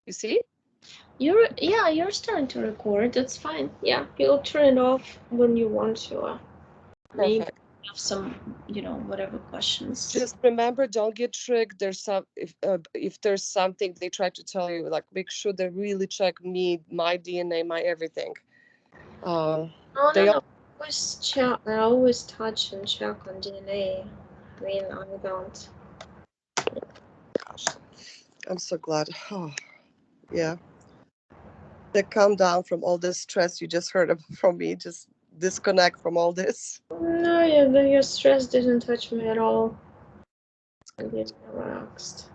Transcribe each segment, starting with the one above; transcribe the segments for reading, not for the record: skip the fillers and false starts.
You see? You're starting to record. That's fine. Yeah, you'll turn it off when you want to. Maybe Perfect. have some, whatever questions. Just remember, don't get tricked. There's some if there's something they try to tell you, like make sure they really check me, my DNA, my everything. Uh, No, no, they no. Always check. I always touch and check on DNA. I mean, I don't. gosh, I'm so glad. Oh, yeah. They calm down from all this stress you just heard from me. Just disconnect from all this. No, your stress didn't touch me at all. I'm getting relaxed.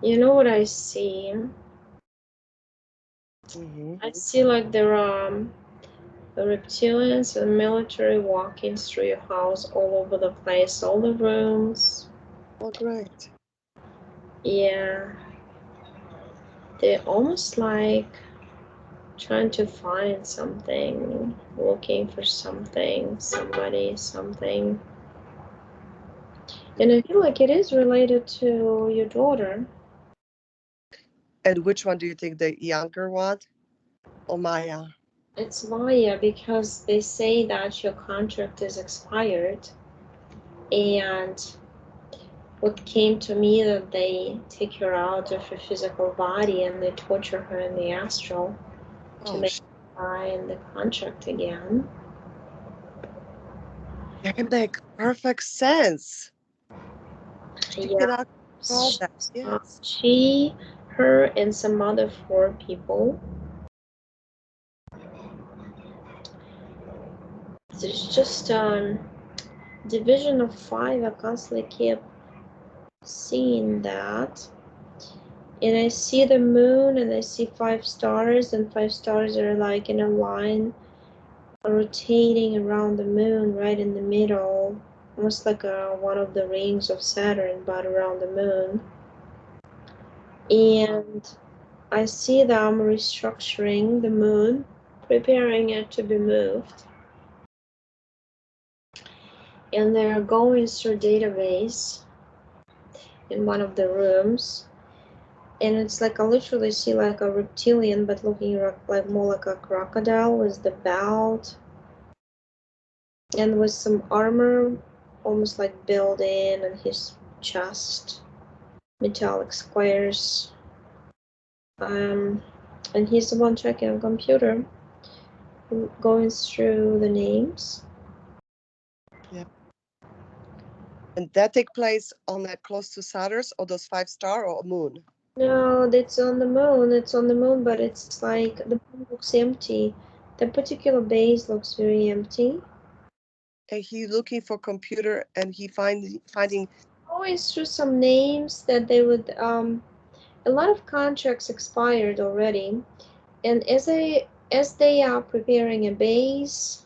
You know what I see? Hmm. I see like there are the reptilians and military walking through your house all over the place, all the rooms. Oh, great. Yeah, they're almost like trying to find something, looking for something, somebody, something. And I feel like it is related to your daughter. And which one do you think, the younger one or Maya? It's Maya because they say that your contract is expired, and what came to me that they take her out of her physical body and they torture her in the astral to Oh, make her sign the contract again. that makes perfect sense. She Yeah, cannot control that. Yes. she, her, and some other four people. It's just division of five. I constantly kept seeing that. And I see the moon and I see five stars, and five stars are like in a line rotating around the moon right in the middle, almost like one of the rings of Saturn, but around the moon. And I see them restructuring the moon, preparing it to be moved. And they're going through database in one of the rooms. And it's like I literally see like a reptilian, but looking like more like a crocodile with the belt and with some armor, almost like built in on his chest, metallic squares. Um, and he's the one checking on computer, going through the names. Yeah. And that take place on that close to Saturn's or those 5 star or moon. No, it's on the moon. It's on the moon, but it's like the moon looks empty. The particular base looks very empty. And he looking for computer and he finding. Always through some names that they would. A lot of contracts expired already, and as they are preparing a base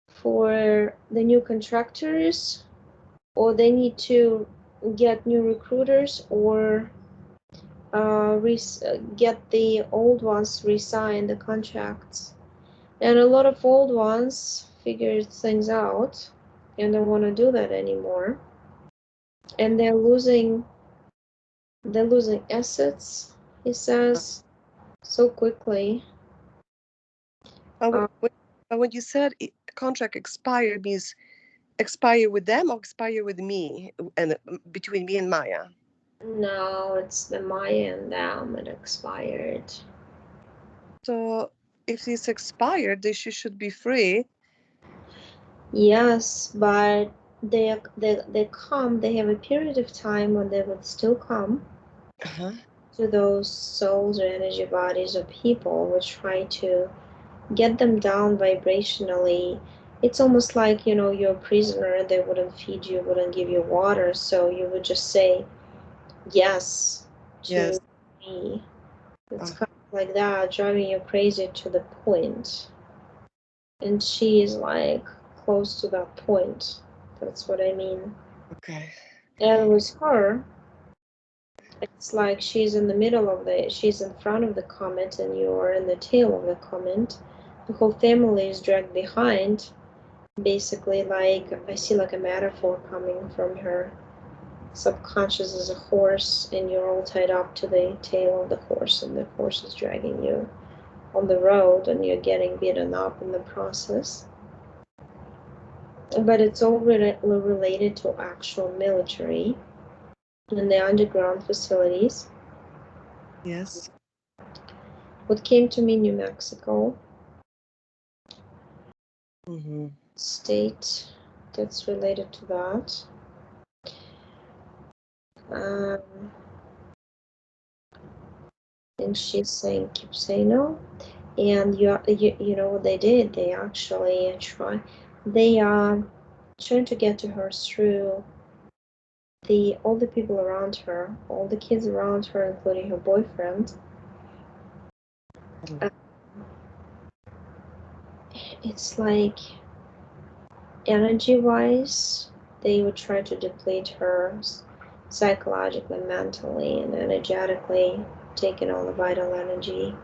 for the new contractors, or they need to get new recruiters, or get the old ones re-sign the contracts. And a lot of old ones figured things out and don't want to do that anymore. And they're losing assets, he says, so quickly. But Uh, when you said contract expired, means expire with them or expire with me and between me and Maya. no, it's the Maya and them. It expired. So if it's expired, then she should be free. Yes, but they come. They have a period of time when they would still come Uh-huh. to those souls or energy bodies of people. Would try to get them down vibrationally. It's almost like you're a prisoner. They wouldn't feed you, wouldn't give you water, so you would just say yes Yes. to me. It's Uh, kind of like that, driving you crazy to the point. And she is like close to that point. That's what I mean. okay. And with her, it's like she's in front of the comet and you're in the tail of the comet. The whole family is dragged behind, Basically, like I see like a metaphor coming from her subconscious as a horse, and you're all tied up to the tail of the horse, and the horse is dragging you on the road, and you're getting beaten up in the process. But it's all related to actual military and the underground facilities. Yes. What came to me, New Mexico Mm-hmm. state that's related to that. Um, and she's saying, keep saying no. And you know what they did? They actually they trying to get to her through all the people around her, all the kids around her, including her boyfriend. Oh. Uh, it's like energy wise, they would try to deplete her psychologically, mentally, and energetically, taking all the vital energy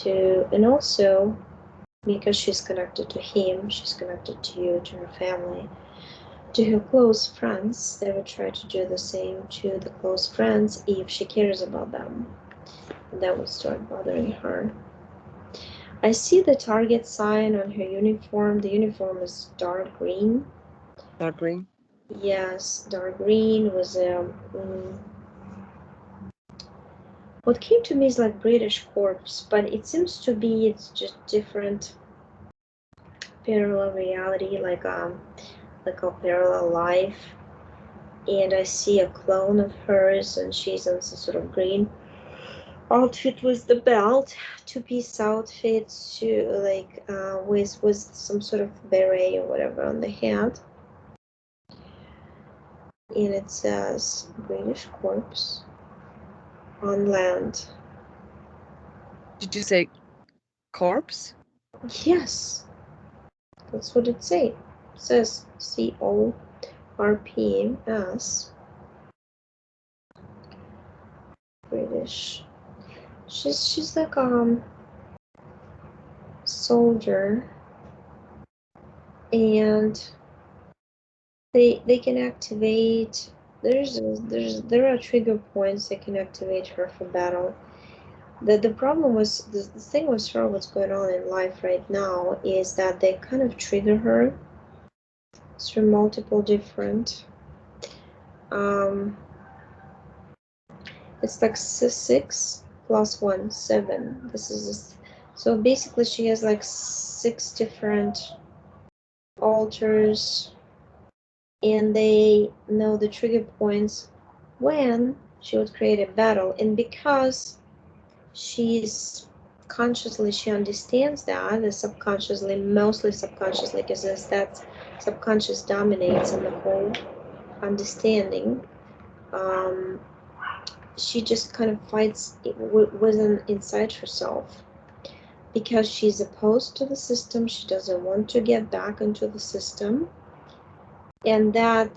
and also because she's connected to him, she's connected to you, to her family, to her close friends. They would try to do the same to the close friends if she cares about them. And that would start bothering her. I see the target sign on her uniform. The uniform is dark green. Dark green. Yes, dark green was what came to me is like British corpse, but it seems to be it's just different parallel reality, like a parallel life. And I see a clone of hers, and she's in some sort of green outfit with the belt, two-piece outfit, to with some sort of beret or whatever on the head, and it says British corpse on land. Did you say corpse? Yes, that's what it says. It says CORPS, British. She's like soldier, and they can activate. There are trigger points that can activate her for battle. The problem was the thing with her, what's going on in life right now is that they kind of trigger her through multiple different um it's like 6 plus 1 7. So basically she has like 6 different altars, and they know the trigger points when she would create a battle. And because she's consciously, she understands that, and subconsciously, mostly subconsciously, because that subconscious dominates in the whole understanding. um, she just kind of fights within inside herself, because she's opposed to the system. She doesn't want to get back into the system, and that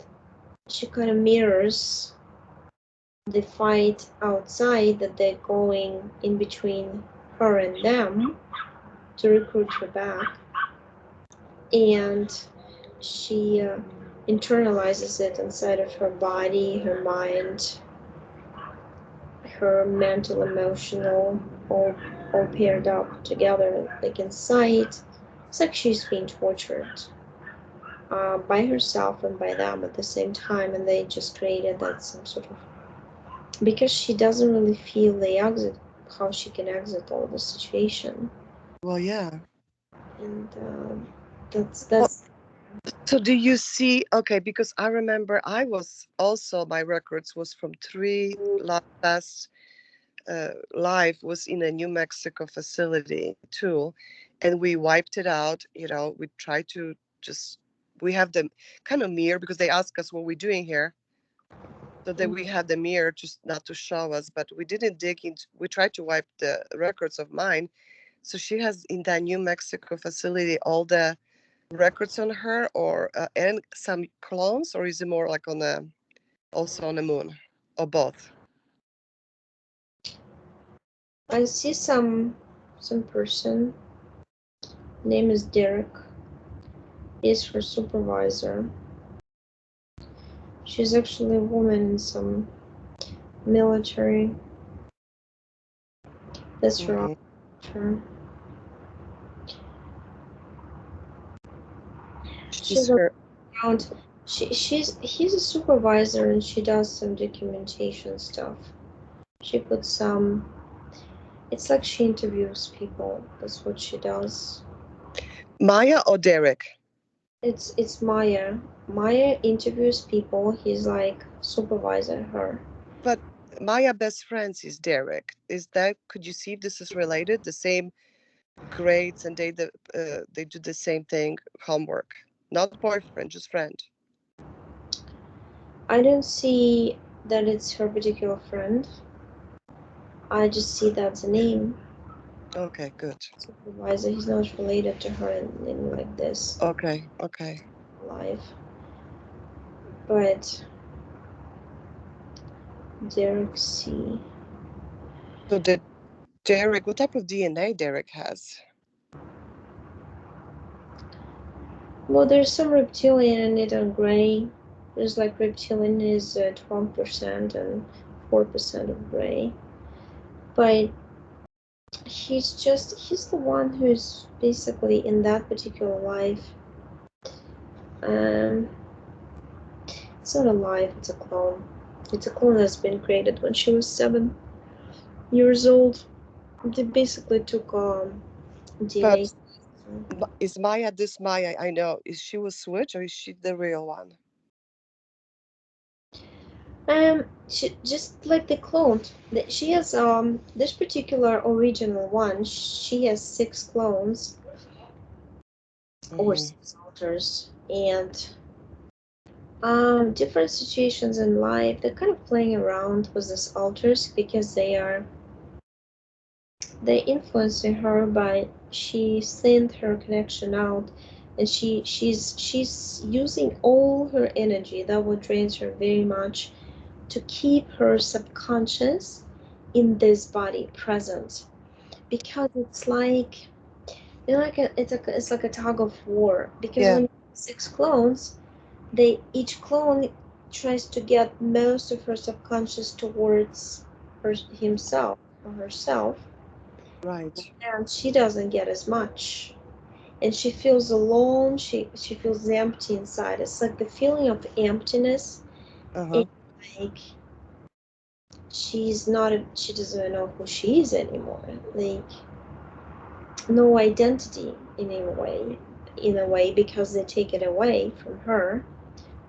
she kind of mirrors the fight outside that they're going in between her and them to recruit her back. And she internalizes it inside of her body, her mind, her mental, emotional, all paired up together, like inside. It's like she's being tortured by herself and by them at the same time, and they just created that some sort of, because she doesn't really feel the exit, how she can exit all the situation. Well, yeah. And Well, that's so do you see? Okay, because I remember I was also my records was from three last life was in a New Mexico facility too, and we wiped it out. We tried to just we have the kind of mirror because they ask us what we're doing here, so that we had the mirror just not to show us, but we didn't dig into. We tried to wipe the records of mine, so she has in that New Mexico facility all the records on her, or and some clones, or is it more like on the also on the moon, or both? I see some person name is Derek. He's her supervisor. She's actually a woman in some military. That's her Mm-hmm. officer. She's She's her. around. He's a supervisor and she does some documentation stuff. She puts some. It's like she interviews people. That's what she does. Maya or Derek? It's Maya. Maya interviews people. He's like supervising her. But Maya best friends is Derek. Is that? Could you see if this is related? The same grades, and they do the same thing. Homework, not boyfriend, just friend. I don't see that it's her particular friend. I just see that's a name. Okay, good. Supervisor. He's not related to her in like this Okay, okay. life. But Derek C. So the Derek, what type of DNA Derek has? Well, there's some reptilian in it on gray. There's like reptilian is 12% and 4% of gray. But he's the one who's basically in that particular life. Um, it's not a life, it's a clone. It's a clone that's been created when she was 7 years old. They basically took DNA. But is Maya this Maya? I know. Is she was switch or is she the real one? Just like the clone, she has this particular original one. She has 6 clones or Mm-hmm. 6 alters, and different situations in life. They're kind of playing around with these alters because they're influencing her, but she sent her connection out, and she's using all her energy that would drain her very much to keep her subconscious in this body present, because it's like, you know, like it's like a tug of war, because Yeah, when 6 clones, they each clone tries to get most of her subconscious towards himself or herself, right. and she doesn't get as much, and she feels alone. She feels empty inside. It's like the feeling of emptiness. Uh-huh. It's like she's not she doesn't know who she is anymore, like no identity in a way, because they take it away from her,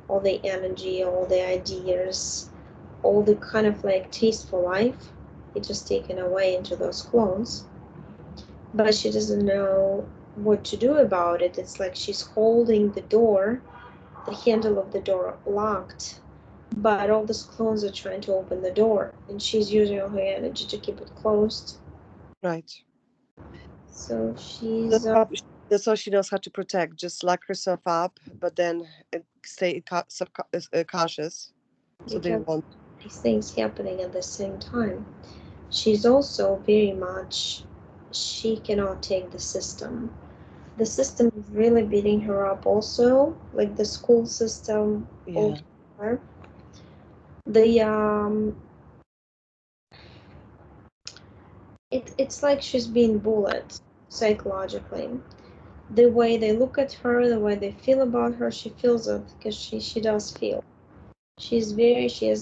all the energy, all the ideas, all the kind of like taste for life. It's just taken away into those clones, but she doesn't know what to do about it. It's like she's holding the handle of the door locked, but all these clones are trying to open the door, and she's using all her energy to keep it closed. Right. So That's she's that's all she knows how to protect. Just lock herself up, but then stay cautious, so they because won't. these things happening at the same time. She's also very much, she cannot take the system. The system is really beating her up also, like the school system Yeah. altogether. The it's like she's being bullied psychologically. The way they look at her, the way they feel about her, she feels it because she does feel. She has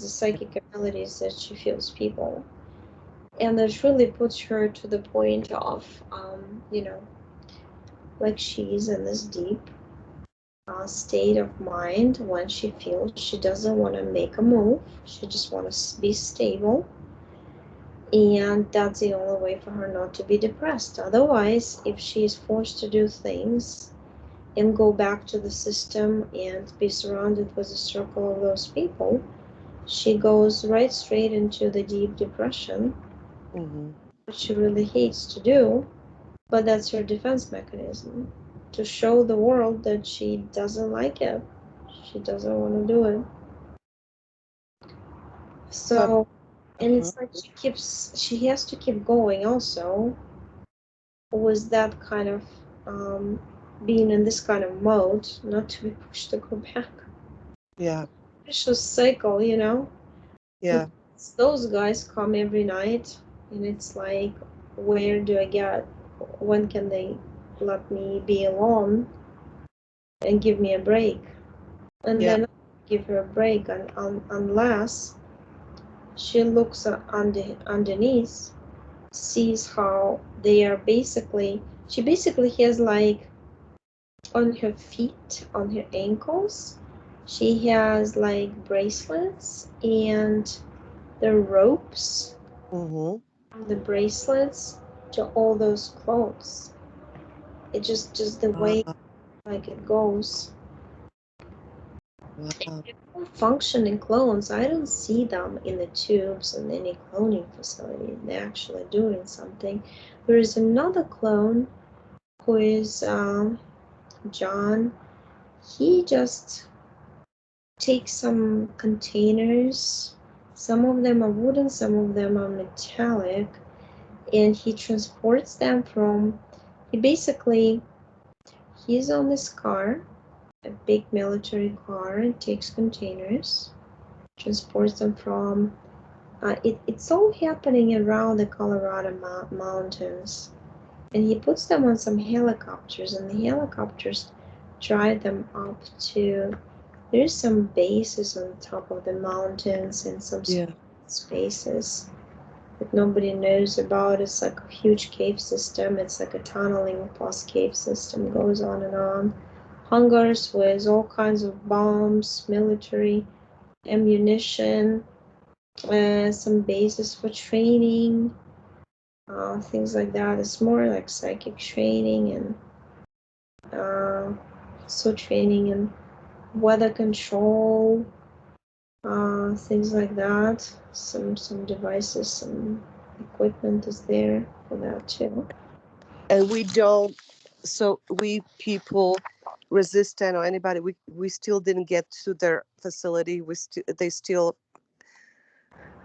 the psychic abilities that she feels people. And that really puts her to the point of, like she's in this deep state of mind when she feels she doesn't want to make a move. She just wants to be stable. And that's the only way for her not to be depressed. Otherwise, if she is forced to do things and go back to the system and be surrounded with a circle of those people, she goes right straight into the deep depression, Mm-hmm. which she really hates to do. But that's her defense mechanism, to show the world that she doesn't like it. She doesn't want to do it. But So, and uh-huh. it's like she has to keep going also with that kind of being in this kind of mode, not to be pushed to go back. Yeah. Vicious cycle, you know. Yeah. Those guys come every night, and it's like, where do I get? When can they let me be alone and give me a break? And Yeah. then I give her a break, and unless she looks underneath, sees how they are basically. She basically has like on her feet, on her ankles, she has like bracelets and the ropes Mm-hmm. from the bracelets to all those clothes. It just the way Wow. like it goes. Wow. Full functioning clones, I don't see them in the tubes in any cloning facility. They're actually doing something. There is another clone who is John. He just takes some containers. Some of them are wooden, some of them are metallic, and he transports them from. He basically he's on this car, a big military car, and takes containers, transports them from. It's all happening around the Colorado mountains, and he puts them on some helicopters, and the helicopters drive them up to. There's some bases on top of the mountains and some Yeah. spaces that nobody knows about. It's like a huge cave system. It's like a tunneling plus cave system, goes on and on. Hangars with all kinds of bombs, military ammunition, some bases for training, things like that. It's more like psychic training and so training and weather control, things like that. Some devices, some equipment is there for that too. And we don't. So we people resistant or anybody, we still didn't get to their facility. They still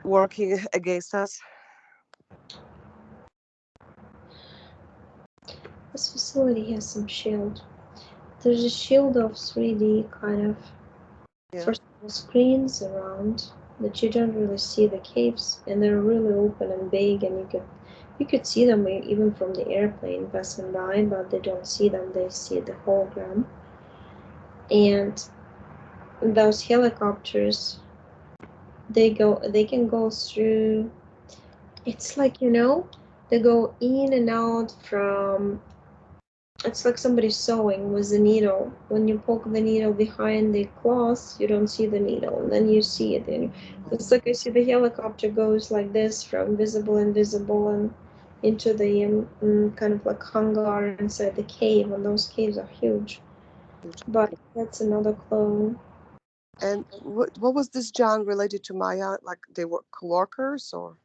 working against us. This facility has some shield. There's a shield of 3D kind of Yeah. first of all screens around that you don't really see the caves, and they're really open and big, and you could see them even from the airplane passing by, but they don't see them. They see the hologram, and those helicopters they can go through. It's like, they go in and out from. It's like somebody sewing with the needle. When you poke the needle behind the cloth, you don't see the needle, and then you see it. And it's like I see the helicopter goes like this from invisible and into the kind of like hangar inside the cave, and those caves are huge. Huge. But that's another clone. And what was this John related to Maya? Like they were coworkers or?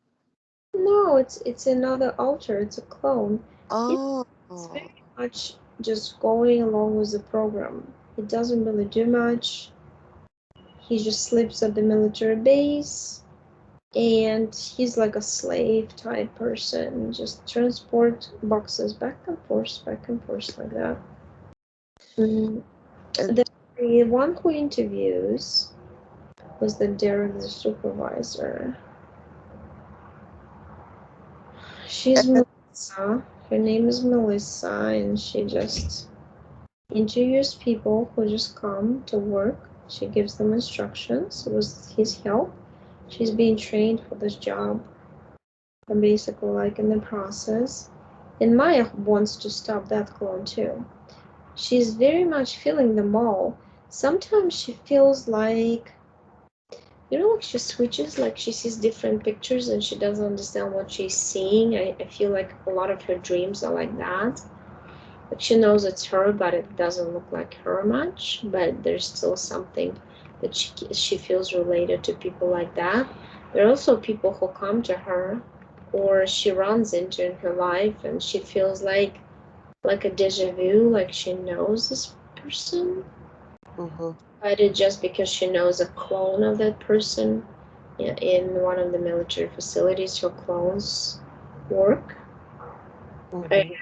No, it's another alter. It's a clone. Oh. It's very much just going along with the program. It doesn't really do much. He just sleeps at the military base, and he's like a slave type person, just transport boxes back and forth like that. Mm. And The one who interviews was the Derek, the supervisor. She's and Melissa. Her name is Melissa, and she just interviews people who just come to work. She gives them instructions with his help. She's being trained for this job, and basically, like in the process. And Maya wants to stop that clone too. She's very much feeling them all. Sometimes she feels like, like she switches, like she sees different pictures and she doesn't understand what she's seeing. I feel like a lot of her dreams are like that. Like she knows it's her, but it doesn't look like her much. But there's still something that she feels related to people like that. There are also people who come to her, or she runs into in her life, and she feels like a deja vu, like she knows this person, mm-hmm, but it's just because she knows a clone of that person in one of the military facilities. Her clones work. mm-hmm.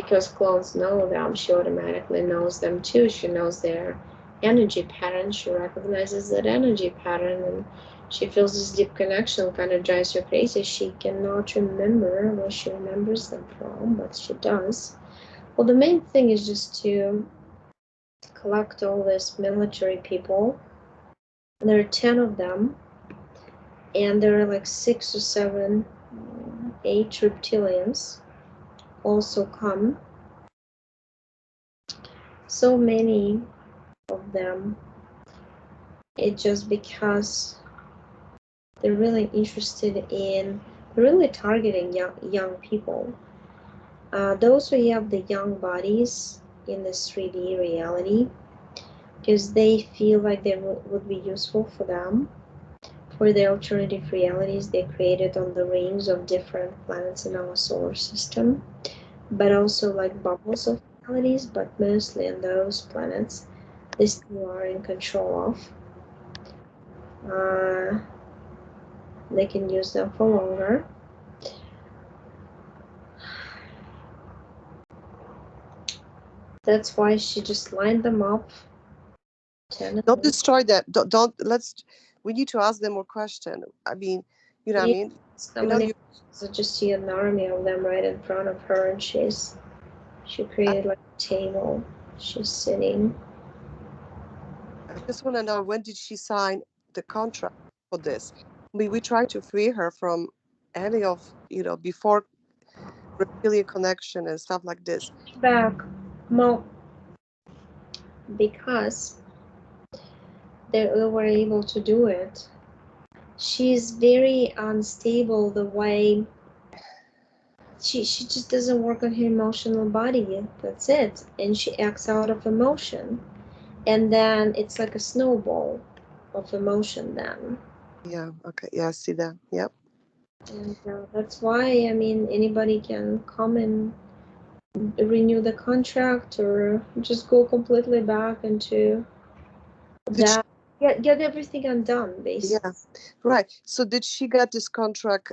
because clones know them, she automatically knows them too. She knows their energy pattern. She recognizes that energy pattern, and she feels this deep connection. Kind of drives her crazy. She cannot remember where she remembers them from, but she does. Well, the main thing is just to collect all these military people. There are 10 of them, and there are like 6 or 7, 8 reptilians also come. So many of them. It's just because they're really interested in really targeting young people. Those who have the young bodies in this 3D reality, because they feel like they would be useful for them for the alternative realities they created on the rings of different planets in our solar system, but also like bubbles of realities, but mostly in those planets they still are in control of. They can use them for longer. That's why she just lined them up. Don't destroy them. Don't. Let's. We need to ask them more question. I mean, you know what I Yeah, mean. I mean, so just see an army of them right in front of her, and she created like a table. She's sitting. I just want to know, when did she sign the contract for this? We try to free her from any of, before reptilian connection and stuff like this. Back, well, because they were able to do it. She's very unstable the way she just doesn't work on her emotional body. That's it. And she acts out of emotion. And then it's like a snowball of emotion then. Yeah. Okay. Yeah. I see that. Yep. And that's why, I mean, anybody can come and renew the contract or just go completely back into Did she? that. Get everything undone, basically. Yeah. Right. So did she get this contract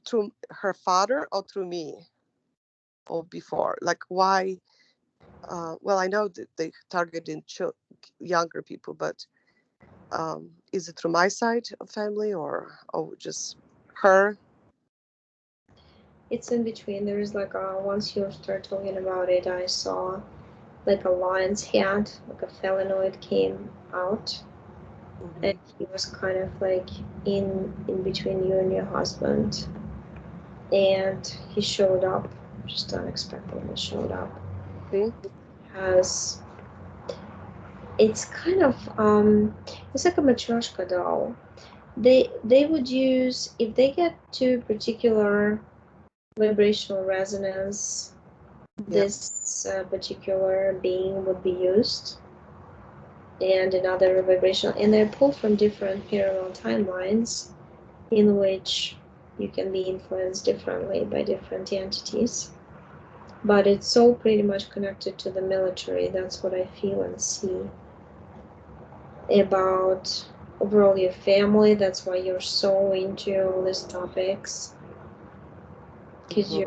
through her father or through me or before? Like why? Well, I know that they targeted younger people, but is it through my side of family or just her? It's in between. There is like once you start talking about it, I saw like a lion's head, like a felinoid came out, and Hmm. he was kind of like in between you and your husband, and he showed up, just unexpectedly showed up. See? Has it's kind of it's like a matryoshka doll. They would use, if they get to particular vibrational resonance, Yeah. this particular being would be used, and another vibrational, and they're pulled from different parallel timelines in which you can be influenced differently by different entities. But it's all pretty much connected to the military. That's what I feel and see about overall your family. That's why you're so into all these topics, because Hmm.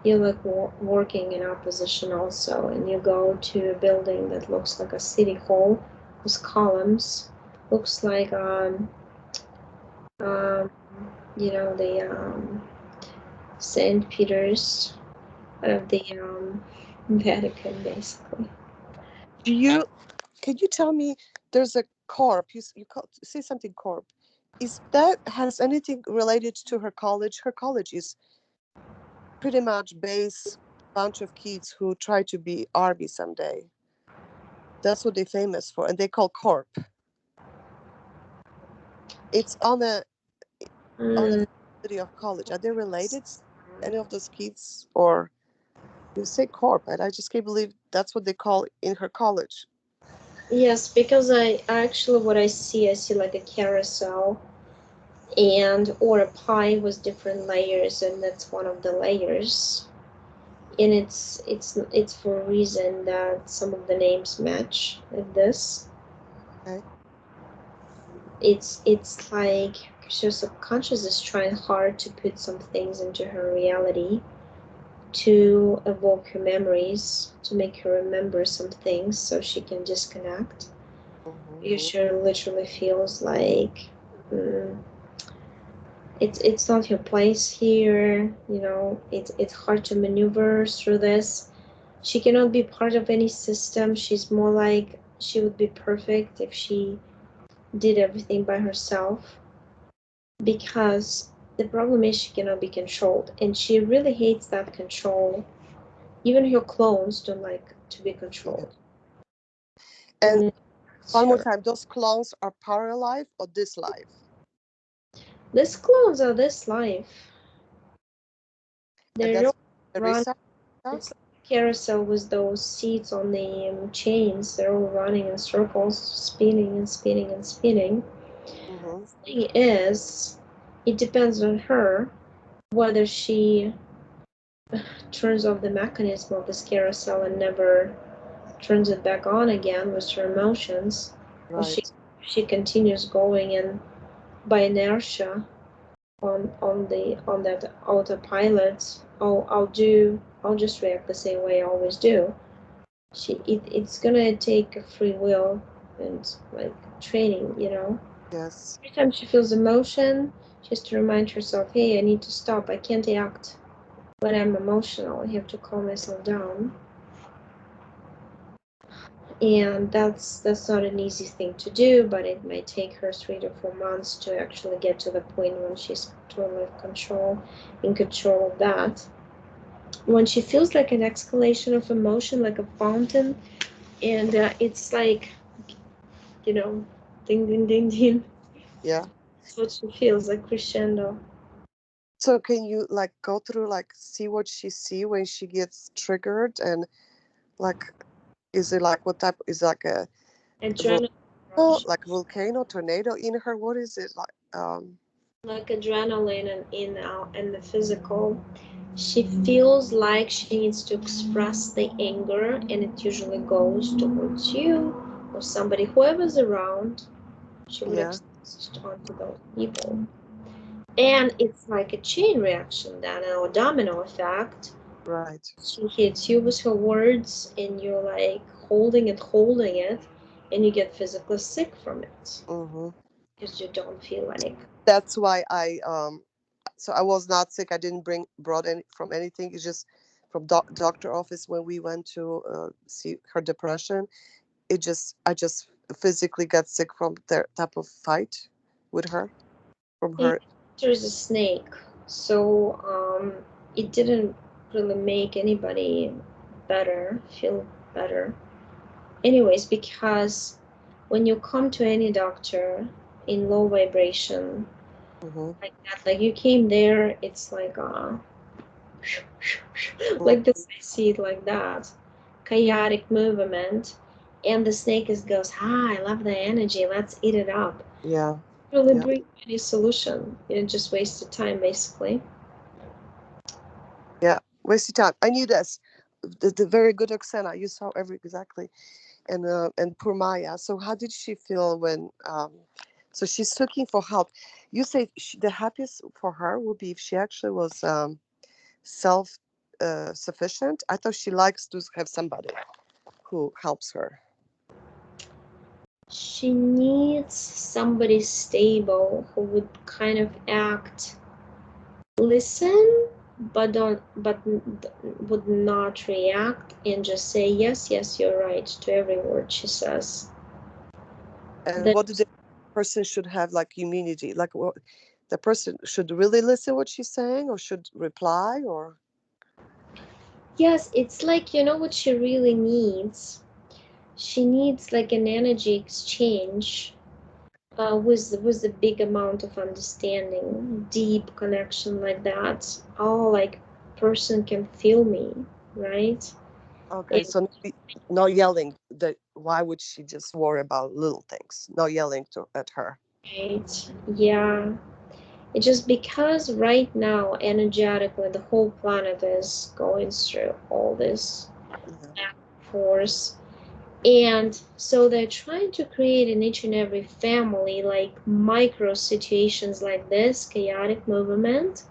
you're like working in opposition also, and you go to a building that looks like a city hall with columns, looks like um the St. Peter's of the Vatican, basically. Do you? Can you tell me? There's a corp. Say something corp. Is that has anything related to her college? Her college is pretty much base bunch of kids who try to be army someday. That's what they're famous for, and they call corp. It's on the Mm, city of college. Are they related? Any of those kids, or you say corp? And I just can't believe that's what they call in her college. yes, because I actually, what I see like a carousel and or a pie with different layers, and that's one of the layers. And it's for a reason that some of the names match like this. Okay. It's like your subconscious is trying hard to put some things into her reality to evoke her memories, to make her remember some things so she can disconnect. Mm-hmm. She literally feels like mm, it's not your place here. It's hard to maneuver through this. She cannot be part of any system. She's more like she would be perfect if she did everything by herself, because the problem is she cannot be controlled, and she really hates that control. Even her clones don't like to be Yeah. controlled. And And one more sure, time, those clones are parallel life or this life? these clones are this life. And They're that's all the run. reset? It's like a carousel with those seats on the chains. They're all running in circles, spinning and spinning and spinning. Mm-hmm. The thing is, it depends on her whether she turns off the mechanism of this carousel and never turns it back on again with her emotions, or Right. she continues going and by inertia on that autopilot. Oh, I'll just react the same way I always do. It's gonna take a free will and like training. Yes. Every time she feels emotion, she has to remind herself, hey, I need to stop. I can't act when I'm emotional. I have to calm myself down. And that's not an easy thing to do, but it may take her 3 to 4 months to actually get to the point when she's totally in control of that. When she feels like an escalation of emotion, like a fountain, and it's like, you know, ding, ding, ding, ding. Yeah. That's what she feels like, crescendo. So can you like go through like see what she see when she gets triggered and like is it like what type is it like a Adrenaline volcano, rush, like volcano tornado in her? What is it like? like adrenaline and in out and the physical. She feels like she needs to express the anger, and it usually goes towards you or somebody, whoever's around. She would Yeah. express it onto those people. And it's like a chain reaction then, or domino effect. Right. She hits you with her words, and you're like holding it, and you get physically sick from it Mm-hmm. because you don't feel like. That's why so I was not sick. I didn't brought any from anything. It's just from doctor office when we went to see her depression. I just physically got sick from that type of fight with her from Yeah, her. there's a snake, so it didn't really make anybody feel better. Anyways, because when you come to any doctor in low vibration Mm-hmm. like that, like you came there, it's like like this, I see it like that, chaotic movement, and the snake is goes, ah, I love the energy, let's eat it up. Yeah. Really Yeah. bring any solution. You just wasted time basically. Yeah. Wasted time. I knew this. The very good Oksana. You saw every exactly. And poor Maya. So how did she feel when? So she's looking for help. You say the happiest for her would be if she actually was self sufficient. I thought she likes to have somebody who helps her. She needs somebody stable who would kind of act, listen, but would not react and just say yes, yes, you're right to every word she says. And That what did the person should have like immunity? Like what the person should really listen what she's saying or should reply or yes, it's like what she really needs. She needs like an energy exchange with a big amount of understanding, deep connection like that. Oh, like person can feel me, right? okay, And so no yelling. Why would she just worry about little things? No yelling at her. right, yeah. It's just because right now, energetically, the whole planet is going through all this Yeah. back and forth. And so they're trying to create in each and every family like micro situations like this chaotic movement.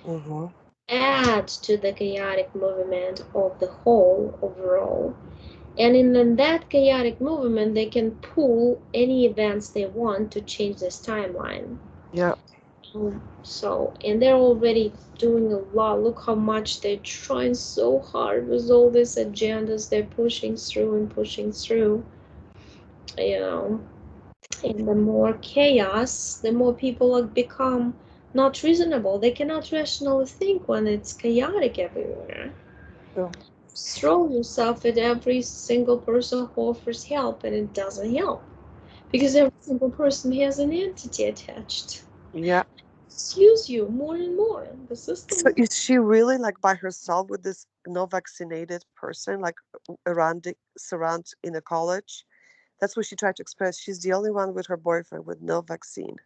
Mm-hmm. add to the chaotic movement of the whole overall. And in that chaotic movement, they can pull any events they want to change this timeline. Yeah. So, and they're already doing a lot. Look how much they're trying so hard with all these agendas they're pushing through and pushing through. You know, and the more chaos, the more people become not reasonable. They cannot rationally think when it's chaotic everywhere. Yeah. Throw yourself at every single person who offers help, and it doesn't help because every single person has an entity attached. Yeah. Use you more and more. The So system. is she really like by herself with this no vaccinated person, like around surround in a college? That's what she tried to express. She's the only one with her boyfriend with no vaccine.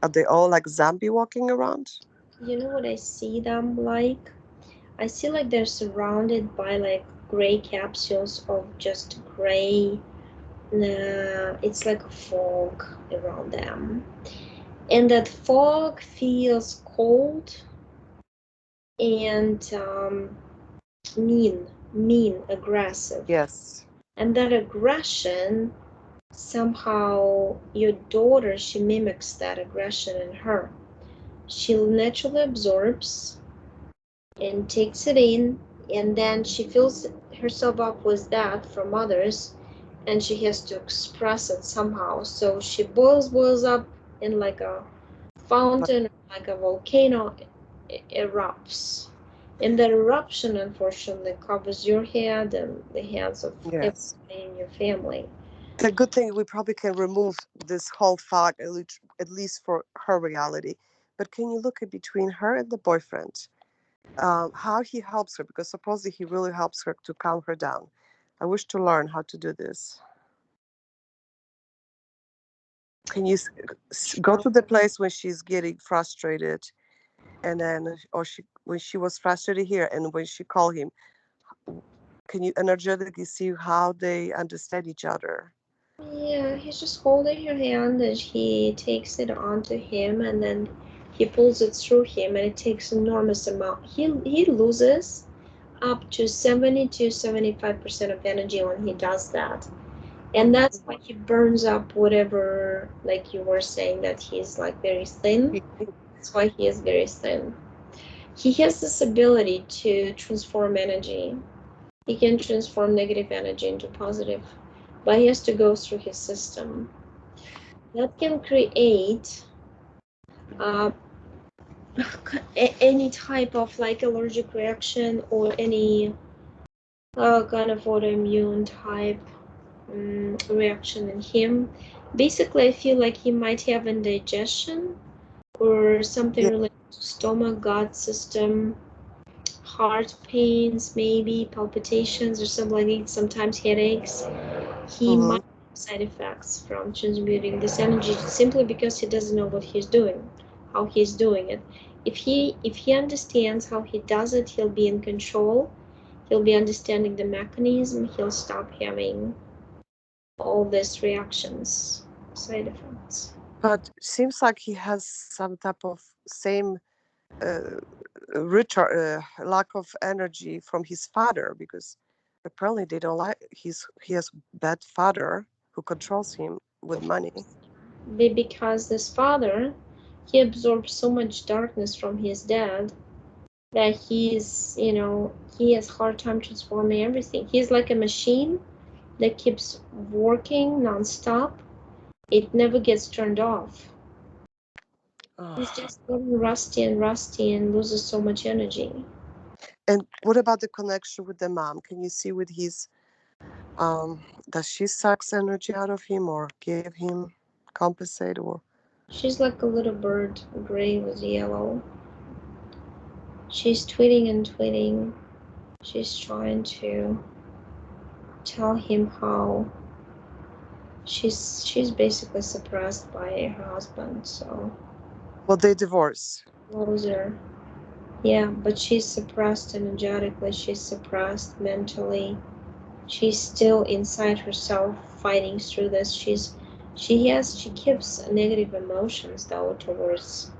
Are they all like zombie walking around? You know what I see them like? I see like they're surrounded by like gray capsules of just gray. It's like a fog around them, and that fog feels cold and mean, aggressive. Yes. And that aggression, somehow your daughter, she mimics that aggression in her. She naturally absorbs and takes it in, and then she fills herself up with that from others, and she has to express it somehow. So she boils up in like a But fountain, like a volcano erupts. And that eruption, unfortunately, covers your head and the heads of yes. everybody in your family. The good thing we probably can remove this whole fog at least for her reality. But can you look at between her and the boyfriend? How he helps her, because supposedly he really helps her to calm her down. I wish to learn how to do this. Can you go to the place when she's getting frustrated, and then, or she when she was frustrated here, and when she called him, can you energetically see how they understand each other? Yeah, he's just holding her hand and he takes it onto him and then he pulls it through him and it takes enormous amount. He loses up to 70 to 75% of energy when he does that. Oh And my that's why God. he burns up whatever, like you were saying, that he's like very thin. That's why he is very thin. He has this ability to transform energy. He can transform negative energy into positive, but he has to go through his system. That can create uh, any type of like allergic reaction or any kind of autoimmune type reaction in him. Basically, I feel like he might have indigestion or something Yeah. related to stomach, gut system, heart pains, maybe palpitations or something like that, sometimes headaches. He might Mm-hmm. have side effects from transmuting this energy simply because he doesn't know what he's doing, how he's doing it. If he understands how he does it, he'll be in control. He'll be understanding the mechanism. He'll stop having all these reactions, side effects. But seems like he has some type of same uh, lack of energy from his father, because apparently they don't like he has bad father who controls him with money. Because this father, he absorbed so much darkness from his dad that he has hard time transforming everything. He's like a machine that keeps working nonstop. It never gets turned off. He's Ugh. just getting rusty and loses so much energy. And what about the connection with the mom? Can you see with his does she sucks energy out of him or give him compensate or She's like a little bird, gray with yellow. She's tweeting and tweeting. She's trying to tell him how she's basically suppressed by her husband, so well they divorce? loser. Yeah, but she's suppressed energetically, she's suppressed mentally. She's still inside herself fighting through this. She keeps negative emotions though towards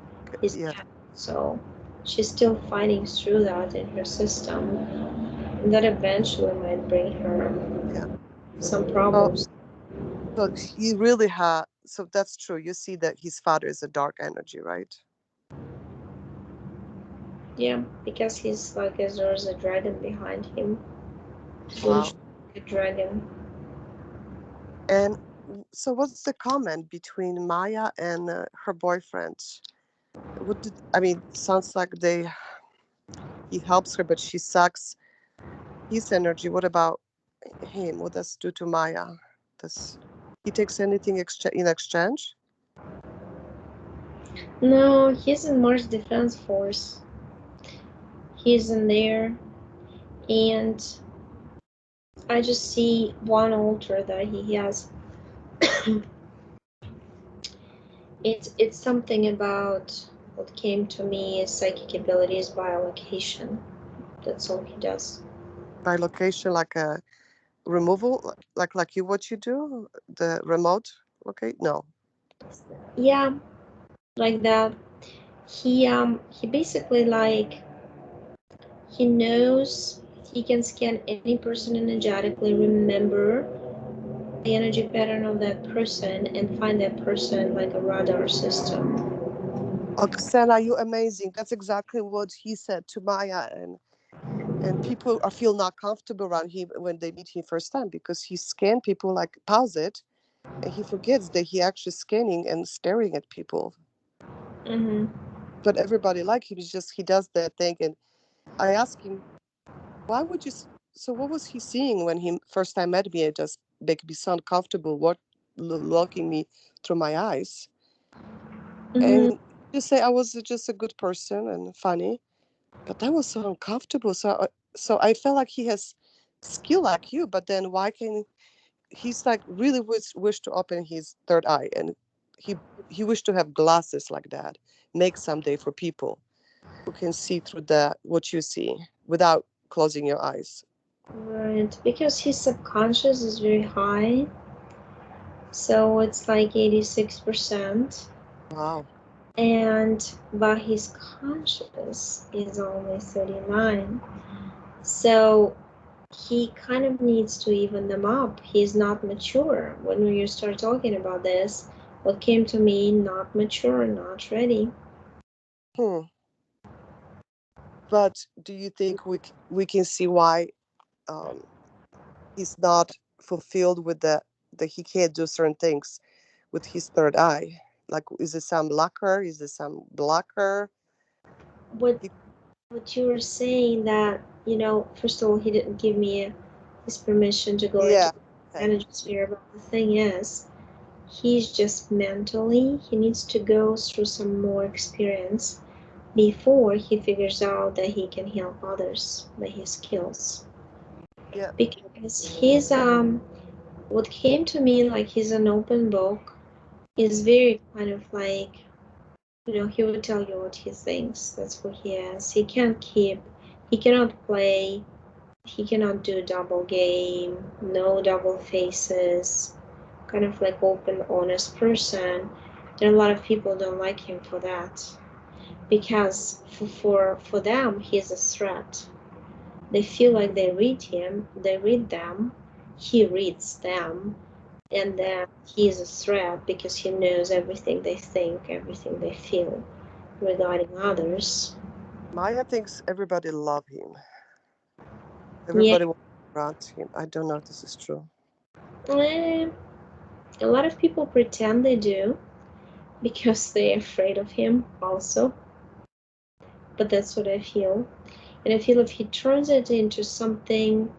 his Yeah, cat. So she's still fighting through that in her system. And that eventually might bring her yeah. some So, problems. so he really had. So that's true. You see that his father is a dark energy, right? Yeah, because he's like, as there's a dragon behind him. He's Wow. literally a dragon. And so, what's the comment between Maya and her boyfriend? What did I mean? Sounds like he helps her, but she sucks his energy. What about him? What does do to Maya? Does he takes anything in exchange? No, he's in Mars Defense Force. He's in there, and I just see one altar that he has. It's something about what came to me is psychic abilities by location. That's all he does. By location, like a removal, like you what you do, the remote. Okay, no. Yeah, like that. He basically like he knows he can scan any person energetically, remember the energy pattern of that person, and find that person like a radar system. Oksana, you amazing. That's exactly what he said to Maya, and people are feel not comfortable around him when they meet him first time because he scan people like pause it, and he forgets that he actually scanning and staring at people. Mm-hmm. But everybody like him. It's just he does that thing, and I asked him, why would you? So what was he seeing when he first time met me? It just make me sound comfortable. What looking me through my eyes, Mm-hmm. and just say I was just a good person and funny, but that was so uncomfortable. So I felt like he has skill like you, but then why can he's like really wish to open his third eye, and he he wished to have glasses like that, make someday for people who can see through the what you see without closing your eyes. Right, because his subconscious is very high, so it's like 86%, Wow. and but his conscious is only 39. So he kind of needs to even them up. He's not mature. When you start talking about this, what came to me, not mature, not ready. Hmm. But do you think we can see why um, he's not fulfilled with the he can't do certain things with his third eye? Like, is it some lucker? Is it some blocker? What He, what you were saying that, first of all, he didn't give me his permission to go into yeah. the Okay. energy sphere, but the thing is, he's just mentally, he needs to go through some more experience before he figures out that he can help others by his skills. Yeah. Because what came to me like he's an open book is very kind of like, he would tell you what he thinks. That's what he is. He cannot play, he cannot do double game, no double faces, kind of like open, honest person. And a lot of people don't like him for that because for them he's a threat. They feel like they read him, they read them, he reads them, and then he is a threat because he knows everything they think, everything they feel regarding others. Maya thinks everybody love him. Yeah, Everybody wants around him. I don't know if this is true. eh, a lot of people pretend they do because they're afraid of him also, but that's what I feel. And I feel if he turns it into something,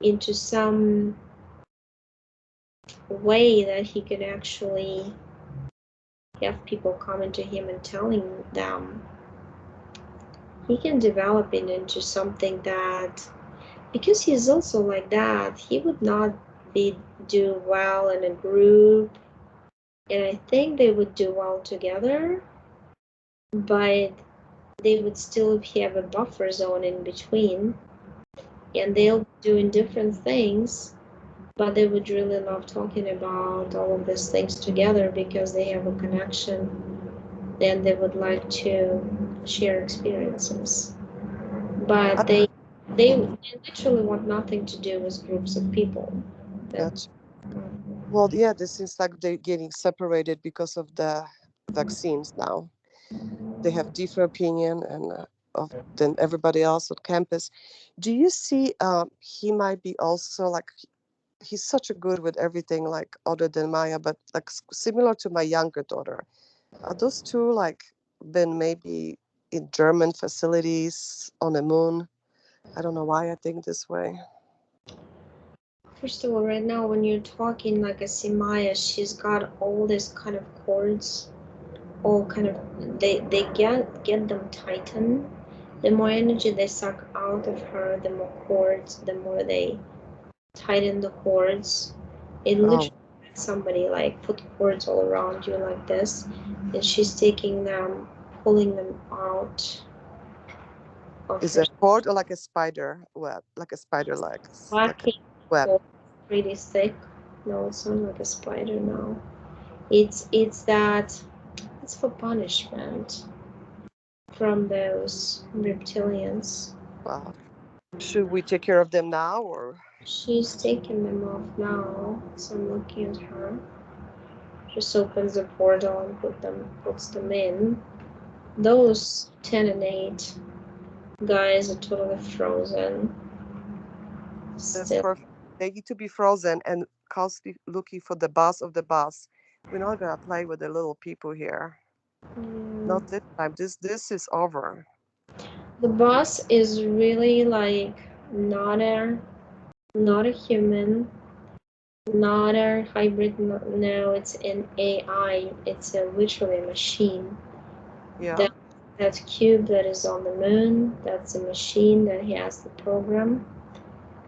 into some way that he can actually have people coming to him and telling them, he can develop it into something that, because he's also like that, he would not be do well in a group, and I think they would do well together, but they would still have a buffer zone in between, and they'll be doing different things, but they would really love talking about all of these things together because they have a connection. and they would like to share experiences. But they literally want nothing to do with groups of people. That, Gotcha. Well, yeah, this seems like they're getting separated because of the vaccines now. They have different opinion and than everybody else on campus. Do you see he might be also like he's such a good with everything like other than Maya, but like similar to my younger daughter. Are those two like been maybe in German facilities on the moon? I don't know why I think this way. first of all, right now when you're talking like a Simaya, she's got all this kind of cords, all kind of they get them tightened. The more energy they suck out of her, the more cords, the more they tighten the cords. It Oh, literally somebody like put cords all around you like this, and she's taking them, pulling them out of is her it cord or like a spider web, like a spider legs, like a stocking. web? Cord pretty thick. No, it's not like a spider now. It's that it's for punishment from those reptilians. Wow. Should we take care of them now or? She's taking them off now, so I'm looking at her. Just opens the portal and puts them in. Those 10 and 8 guys are totally frozen. That's Still, perfect. They need to be frozen and constantly looking for the boss of the boss. We're not gonna play with the little people here. yeah. Not this time. This is over. The boss is really like not a not a human, not a hybrid. No, it's an AI. It's a literally a machine. Yeah. That that cube that is on the moon. That's a machine that has the program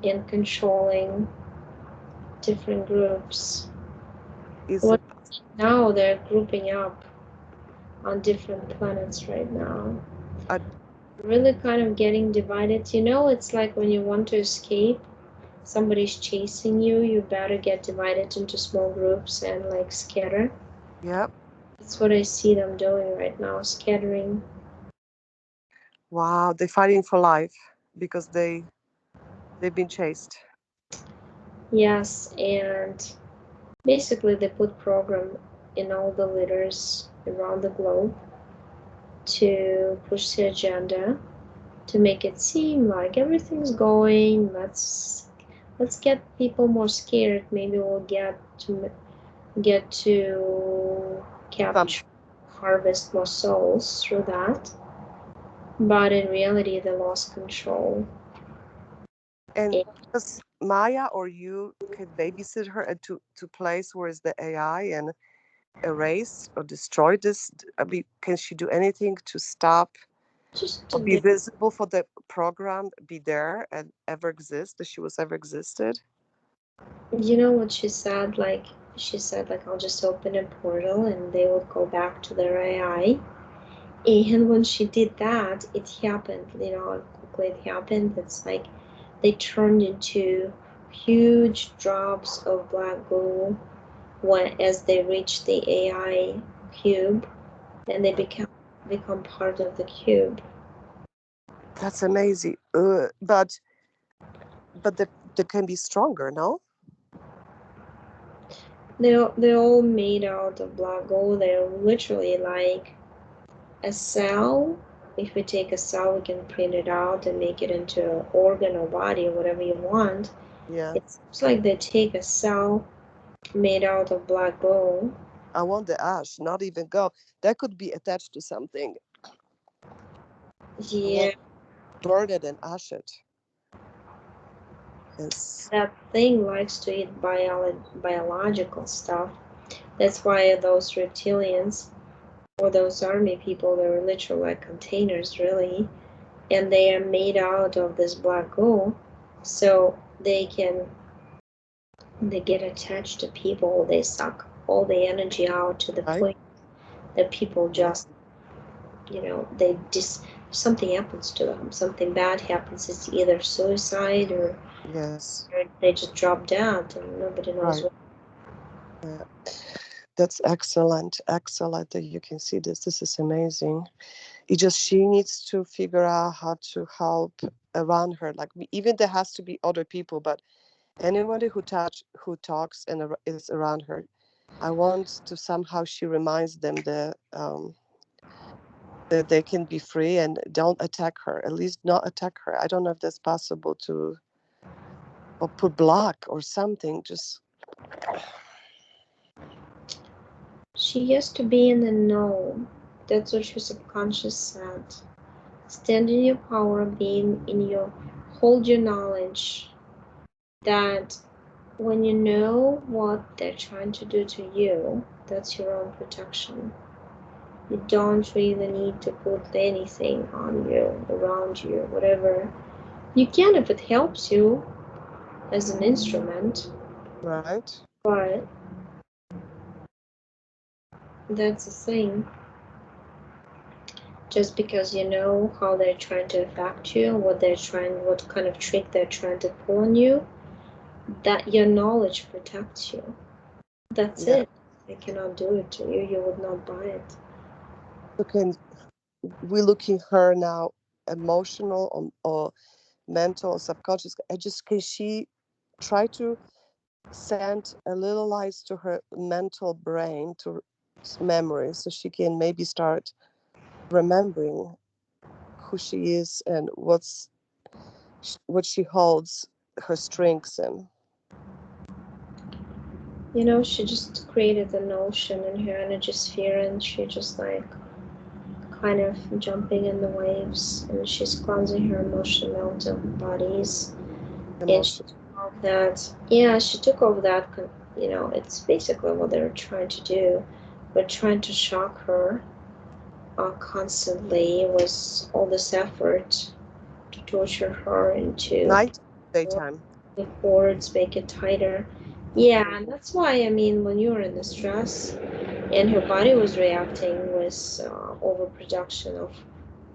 in controlling different groups. Is What it? now they're grouping up on different planets right now. I, Really kind of getting divided. It's like when you want to escape, somebody's chasing you, you better get divided into small groups and like scatter. yeah. That's what I see them doing right now, scattering. Wow. They're fighting for life because they've been chased. Yes, and basically they put program in all the leaders around the globe to push the agenda to make it seem like everything's going. Let's get people more scared. Maybe we'll get to Some capture, harvest more souls through that. But in reality, they lost control. and And does Maya or you can babysit her and to place where is the AI and erase or destroy this? I mean, can she do anything to stop just or be visible for the program, be there and ever exist, that she was ever existed? what she said? Like she said, like I'll just open a portal and they would go back to their AI. And when she did that, it happened. How quickly it happened. It's like they turned into huge drops of black goo as they reach the AI cube, and they become part of the cube. That's amazing. But they can be stronger, no? They're all made out of black gold. They're literally like a cell. If we take a cell, we can print it out and make it into an organ or body or whatever you want. Yeah. It seems like they take a cell made out of black gold. I want the ash, not even go. That could be attached to something. I Yeah, want burn it and ash it. Yes. that thing likes to eat biological stuff. That's why those reptilians or those army people, they were literally like containers, really, and they are made out of this black gold, so they get attached to people. They suck all the energy out to the Right? point that people Yeah. just, they just something happens to them. Something bad happens. It's either suicide or Yes. they just drop dead, and nobody knows Right. what. Yeah. That's excellent. Excellent that you can see this. This is amazing. It just she needs to figure out how to help around her. Like even there has to be other people, but anybody who talks and is around her, I want to somehow she reminds them that they can be free and don't attack her. At least not attack her. I don't know if that's possible to or put block or something. Just She has to be in the know. That's what your subconscious said. Stand in your power, being in your, hold your knowledge that when you know what they're trying to do to you, that's your own protection. You don't really need to put anything on you, around you, whatever. You can if it helps you as an instrument, right. but that's the thing. Just because you know how they're trying to affect you, what kind of trick they're trying to pull on you, that your knowledge protects you. That's Yeah. it. They cannot do it to you. You would not buy it. Okay. We're looking her now, emotional or mental or subconscious. I just can she try to send a little lights to her mental brain to memory so she can maybe start remembering who she is and what she holds her strengths in. You know, she just created an ocean in her energy sphere and she just like kind of jumping in the waves and she's cleansing her emotional mental bodies. And she Emotion. took off that, yeah, she took off that, you know, it's basically what they're trying to do. But trying to shock her constantly was all this effort to torture her into Night, daytime. the cords, make it tighter. Yeah, and Mhm. that's why I mean, when you were in the stress and her body was reacting with overproduction of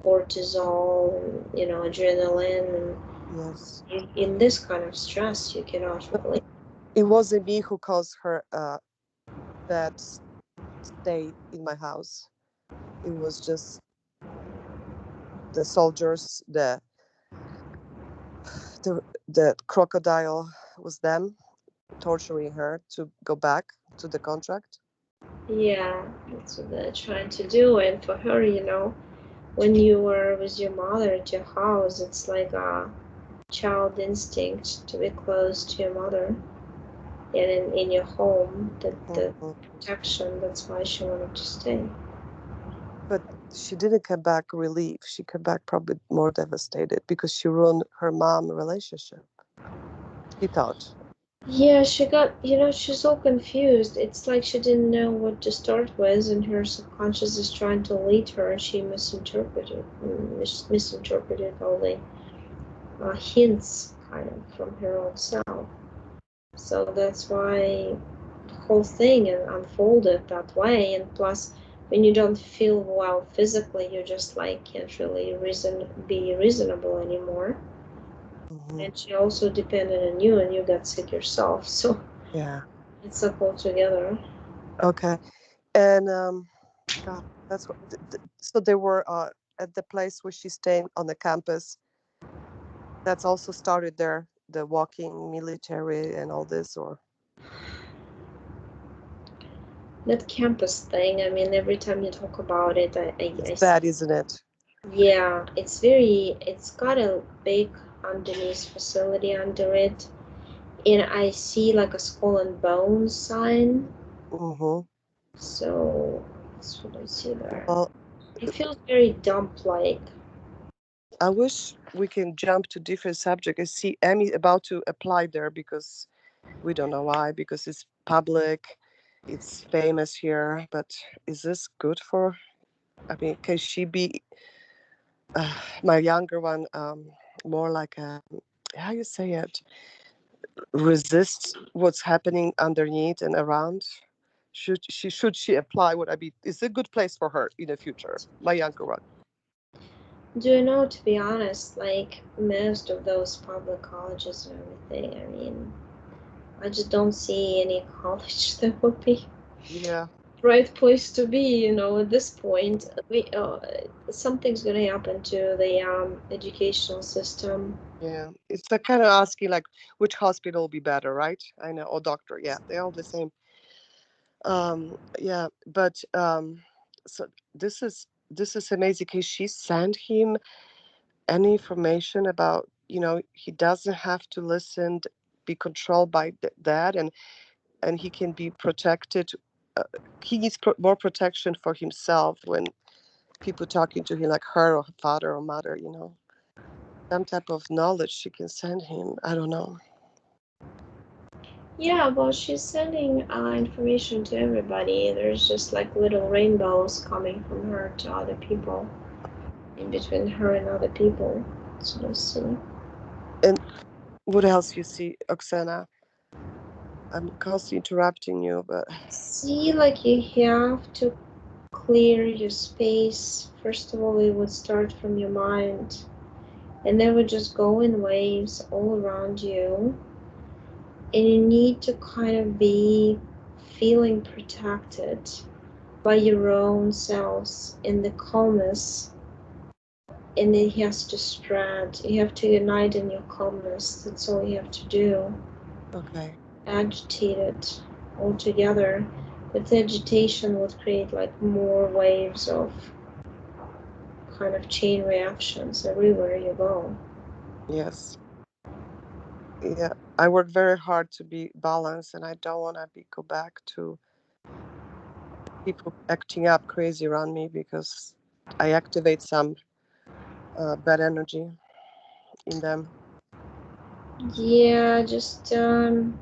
cortisol and adrenaline, Yes. and in this kind of stress, you cannot No, really. it wasn't me who caused her that stay in my house. It was just the soldiers, the crocodile was them torturing her to go back to the contract. Yeah, that's what they're trying to do. And for her, when you were with your mother at your house, it's like a child instinct to be close to your mother. And in your home, the Mhm. protection, that's why she wanted to stay. But she didn't come back relieved. She came back probably more devastated because she ruined her mom relationship. She thought. Yeah, she got, she's all confused. It's like she didn't know what to start with, and her subconscious is trying to lead her, and she misinterpreted all the hints kind of from her own self. So that's why the whole thing unfolded that way. And plus, when you don't feel well physically, you just like can't really be reasonable anymore. Hmm. And she also depended on you, and you got sick yourself. So Yeah. it's up all together. Okay. And God, that's what. So they were at the place where she's staying on the campus. That's also started there, the walking military and all this, or That campus thing, I mean, every time you talk about it, it's I bad, isn't it? yeah, it's got a big underneath facility under it. And I see like a skull and bones sign. Mm-hmm. So that's what I see there. Well, It feels very dump like. I wish we can jump to different subject. I see Emmy about to apply there because we don't know why, because it's public, it's famous here. But is this good for? I mean, can she be my younger one? More like a how you say it? Resist what's happening underneath and around. Should she apply? Would I be? Is it a good place for her in the future? My younger one. Do you know, to be honest, like most of those public colleges and everything, I mean, I just don't see any college that would be. Yeah. right place to be. At this point, something's going to happen to the educational system. Yeah. It's the kind of asking like which hospital will be better, right? I know. Or doctor. Yeah. They're all the same. Yeah. But so this is amazing because she sent him any information about, he doesn't have to listen, be controlled by that, and he can be protected. uh, he needs more protection for himself when people talking to him like her or father or mother, some type of knowledge she can send him. I don't know. Yeah, well, she's sending information to everybody. There's just like little rainbows coming from her to other people, in between her and other people. So let's see. And what else you see, Oksana? I'm constantly interrupting you, but See, like you have to clear your space. First of all, it would start from your mind, and then would just go in waves all around you. And you need to kind of be feeling protected by your own selves in the calmness, and it has to spread. You have to unite in your calmness. That's all you have to do. okay. Agitate it all together. But agitation would create like more waves of kind of chain reactions everywhere you go. Yes. Yeah. I work very hard to be balanced, and I don't want to be go back to people acting up crazy around me because I activate some bad energy in them. Yeah, just turn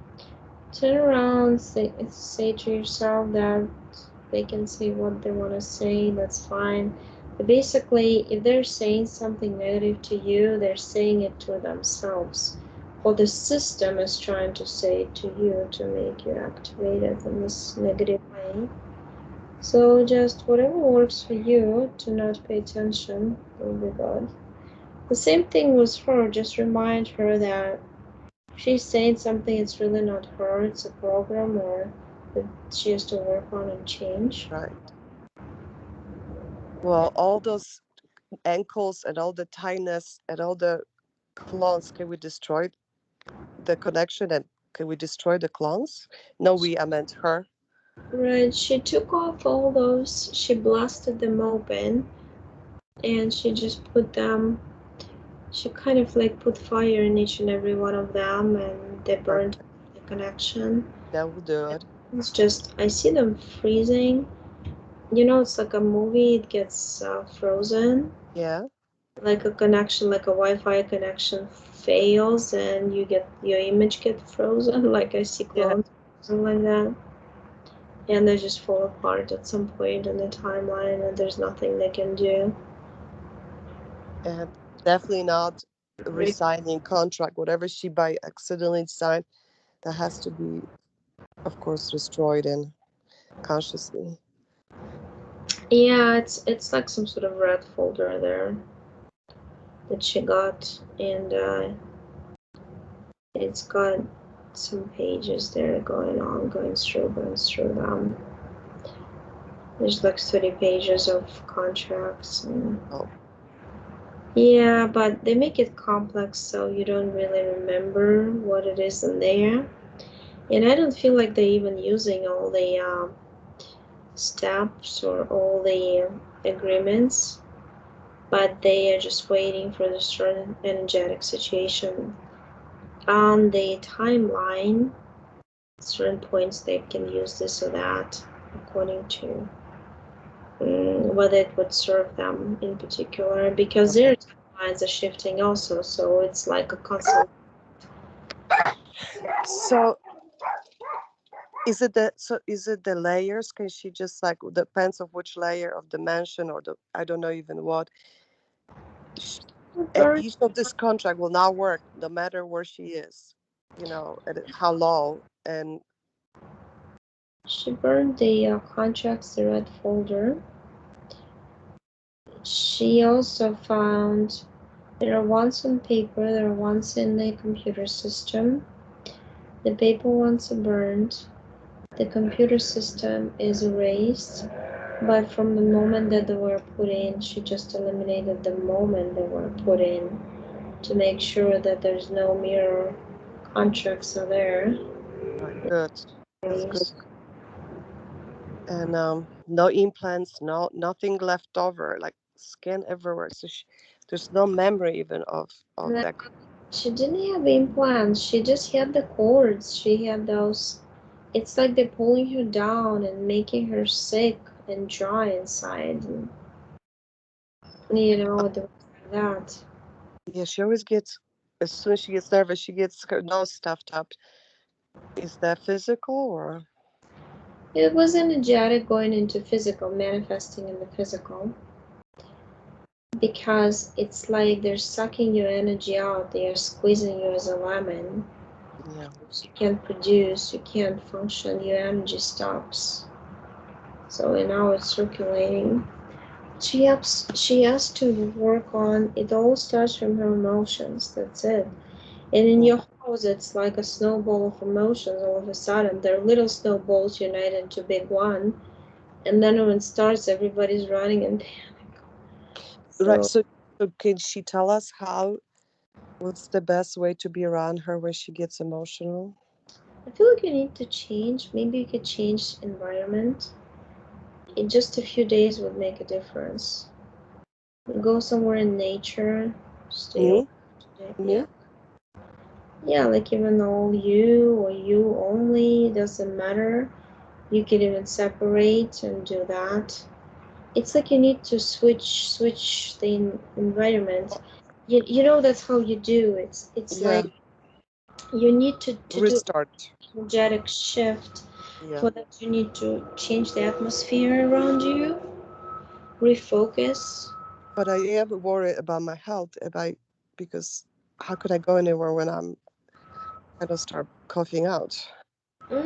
around, say to yourself that they can say what they want to say, that's fine. But basically, if they're saying something negative to you, they're saying it to themselves. Or the system is trying to say it to you to make you activate it in this negative way. So just whatever works for you to not pay attention will be good. The same thing with her, just remind her that she's saying something, it's really not her, it's a program or that she has to work on and change. Right. Well, all those ankles and all the tightness and all the clones, can we destroy the connection, and can we destroy the clones? No, I meant her. Right, she took off all those, she blasted them open, and she just put them, she kind of like put fire in each and every one of them, and they burned Okay, the connection. that will do it. It's just, I see them freezing. It's like a movie, it gets frozen. Yeah, Like a connection, like a Wi-Fi connection fails and your image get frozen. Like I see yeah, clones, something like that. And they just fall apart at some point in the timeline, and there's nothing they can do. and definitely not resigning contract. Whatever she by accidentally signed, that has to be, of course, destroyed and consciously. Yeah, it's like some sort of red folder there that she got, and it's got some pages there going through them. There's like 30 pages of contracts and Oh, yeah, but they make it complex so you don't really remember what it is in there. And I don't feel like they're even using all the steps or all the agreements, but they are just waiting for the certain energetic situation on the timeline. Certain points they can use this or that according to whether it would serve them in particular, because okay. their timelines are shifting also, so it's like a constant. So is it the layers? Can she just like depends of which layer of dimension or the I don't know even what. sh- Each of this contract will not work no matter where she is, at how low. And She burned the contracts, the red folder. She also found there are ones on paper, there are ones in the computer system. The paper ones are burned. The computer system is erased, but from the moment that they were put in, she just eliminated the moment they were put in to make sure that there's no mirror contracts are there. Right, good. That's good. Erased. And no implants, nothing left over, like scan everywhere. So there's no memory even of No, that. she didn't have implants. She just had the cords. She had those. It's like they're pulling her down and making her sick and dry inside, and the that. Yeah, she always gets, as soon as she gets nervous, she gets her nose stuffed up. Is that physical or? It was energetic going into physical, manifesting in the physical, because it's like they're sucking your energy out. They are squeezing you as a lemon. Yeah. You can't produce. You can't function. Your energy stops. So now it's circulating. She has to work on it. All starts from her emotions. That's it. And in Mm. your house, it's like a snowball of emotions. All of a sudden, they're little snowballs unite into big one, and then when it starts, everybody's running in panic. Right. So So can she tell us what's the best way to be around her when she gets emotional? I feel like you need to change. Maybe you could change environment. In just a few days would make a difference. Go somewhere in nature. Stay over. Me? Yeah. Me? Yeah, like even though you or you only doesn't matter. You can even separate and do that. It's like you need to switch the environment. That's how you do it. It's Yeah. like you need to do Restart. energetic shift. Yeah. For that, you need to change the atmosphere around you, refocus. But I am worried about my health if because how could I go anywhere when I don't start coughing out? No,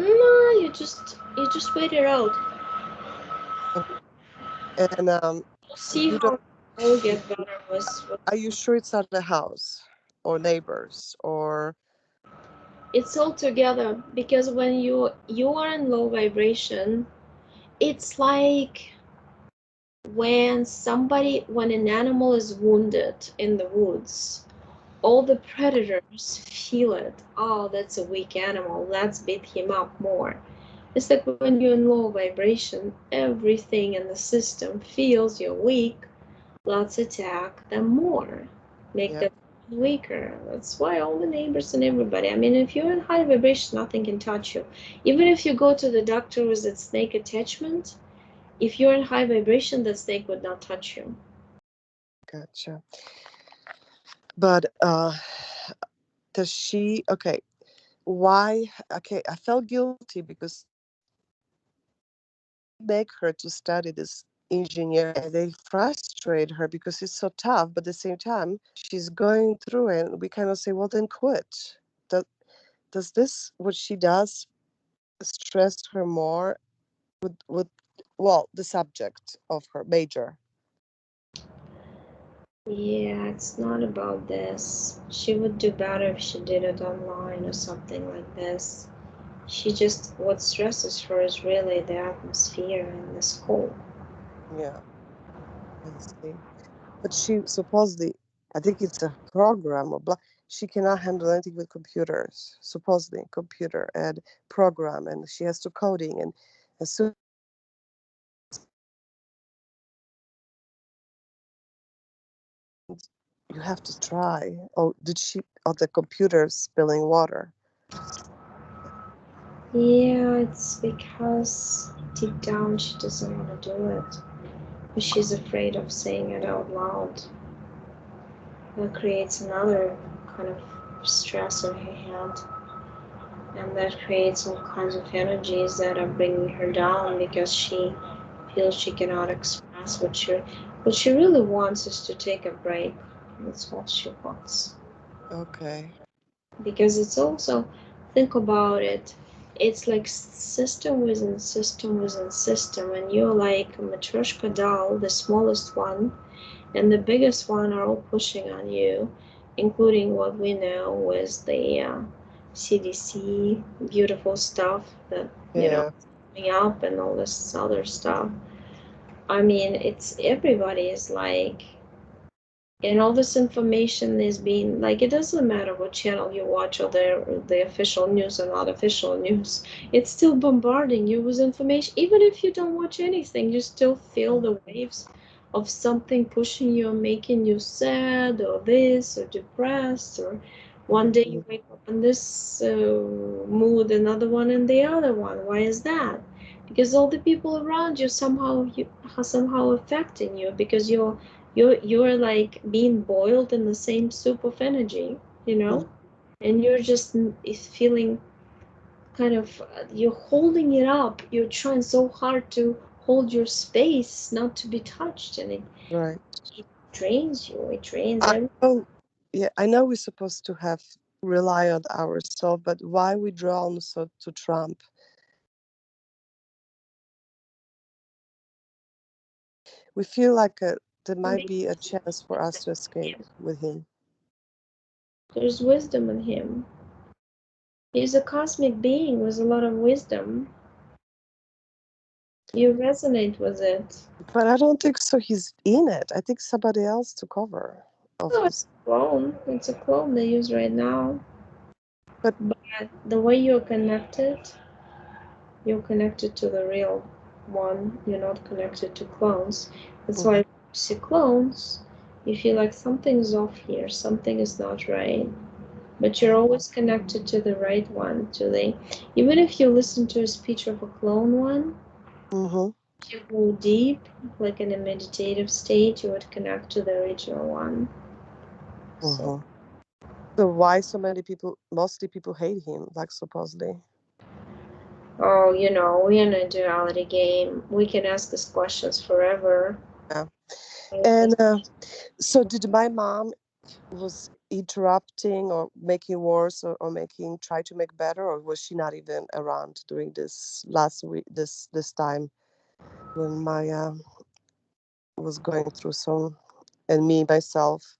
you just wait it out. Okay. And See you don't. how it all get better with Are you sure it's not the house or neighbors or? it's all together, because when you are in low vibration, it's like when an animal is wounded in the woods, all the predators feel it. Oh, that's a weak animal, let's beat him up more. It's like when you're in low vibration, everything in the system feels you're weak. Let's attack them more, make Yeah. them weaker. That's why all the neighbors and everybody. I mean, if you're in high vibration, nothing can touch you. Even if you go to the doctor with that snake attachment, if you're in high vibration, that snake would not touch you. Gotcha. But does she? Okay. Why? Okay. I felt guilty because they make her to study this engineer and they frustrate her because it's so tough. But at the same time, she's going through it. And we kind of say, well, then quit. Does, does this, what she does, stress her more with, well, the subject of her major? Yeah, it's not about this. She would do better if she did it online or something like this. What stresses her is really the atmosphere in the school. Yeah, I see. But she supposedly, I think it's a program or blah. She cannot handle anything with computers. Supposedly, computer and program, and she has to coding. And as soon you have to try. Oh, did she? Oh, the computer spilling water. Yeah, it's because deep down she doesn't want to do it. But she's afraid of saying it out loud. That creates another kind of stress in her head. And that creates all kinds of energies that are bringing her down because she feels she cannot express what she really wants is to take a break. That's all she wants. Okay. Because it's also, think about it, it's like system within system within system, and you're like a matryoshka doll, the smallest one and the biggest one are all pushing on you, including what we know with the CDC, beautiful stuff that, Yeah. coming up and all this other stuff. I mean, it's everybody is like, and all this information is being like, it doesn't matter what channel you watch or the official news or not official news, it's still bombarding you with information. Even if you don't watch anything, you still feel the waves of something pushing you, making you sad or this or depressed, or one day you wake up in this mood, another one in the other one. Why is that? Because all the people around you somehow affecting you, because you're like being boiled in the same soup of energy, and you're just feeling kind of, you're holding it up, you're trying so hard to hold your space not to be touched, and Right. it drains you, it drains I everything. know, yeah, I know we're supposed to have rely on ourselves, but why we drawn so to Trump? We feel like there might be a chance for us to escape with him. There's wisdom in him. He's a cosmic being with a lot of wisdom. You resonate with it. But I don't think so. He's in it. I think somebody else took over of Oh, his. it's a clone they use right now. But But the way you're connected to the real one. You're not connected to clones. That's why mhm, when you see clones, you feel like something's off here, something is not right. But you're always connected to the right one. Even if you listen to a speech of a clone one, mhm, if you go deep, like in a meditative state, you would connect to the original one. So, mhm. So why so many people? Mostly people hate him, like supposedly. oh, we're in a duality game. We can ask these questions forever. Yeah. Because And so did my mom was interrupting or making worse or making try to make better, or was she not even around during this last week this time when Maya was going through some and me myself?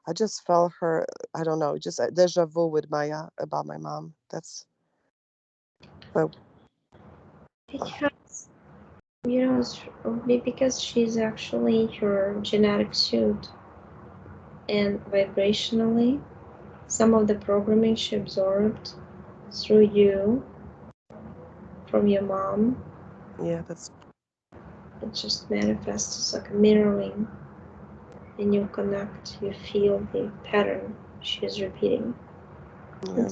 I just felt her. I don't know, just a deja vu with Maya about my mom. That's but because because she's actually your genetic suit, and vibrationally, some of the programming she absorbed through you from your mom, yeah, that's it just manifests as like a mirroring, and you connect, you feel the pattern she's repeating. yeah.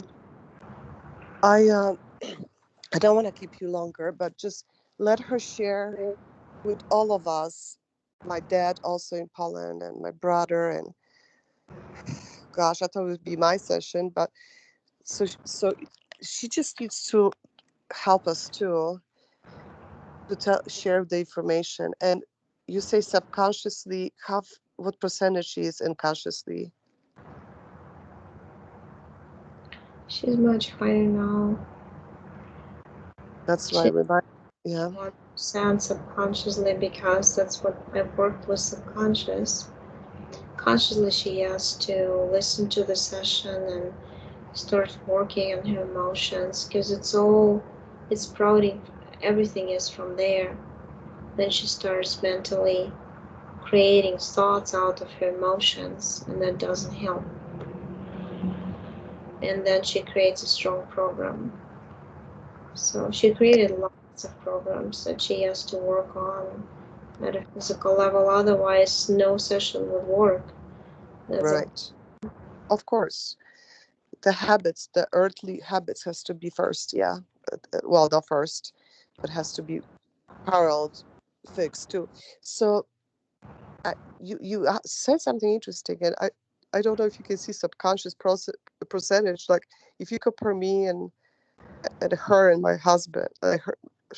I I don't want to keep you longer, but just let her share with all of us. My dad also in Poland, and my brother, and gosh, I thought it would be my session, but so she just needs to help us too to share the information. And you say subconsciously, what percentage she is unconsciously? She's much higher now. That's why She's we might, yeah, 1% subconsciously, because that's what I've worked with subconscious. Consciously, she has to listen to the session and start working on her emotions, because it's sprouting, everything is from there. Then she starts mentally creating thoughts out of her emotions, and that doesn't help. And then she creates a strong program. So she created lots of programs that she has to work on at a physical level, otherwise no session would work. That's a right. Of course, the habits, the earthly habits, has to be first. Yeah, well, not first, but has to be paralleled, fixed too. So you said something interesting, and I don't know if you can see subconscious percentage. Like if you compare me and her and my husband,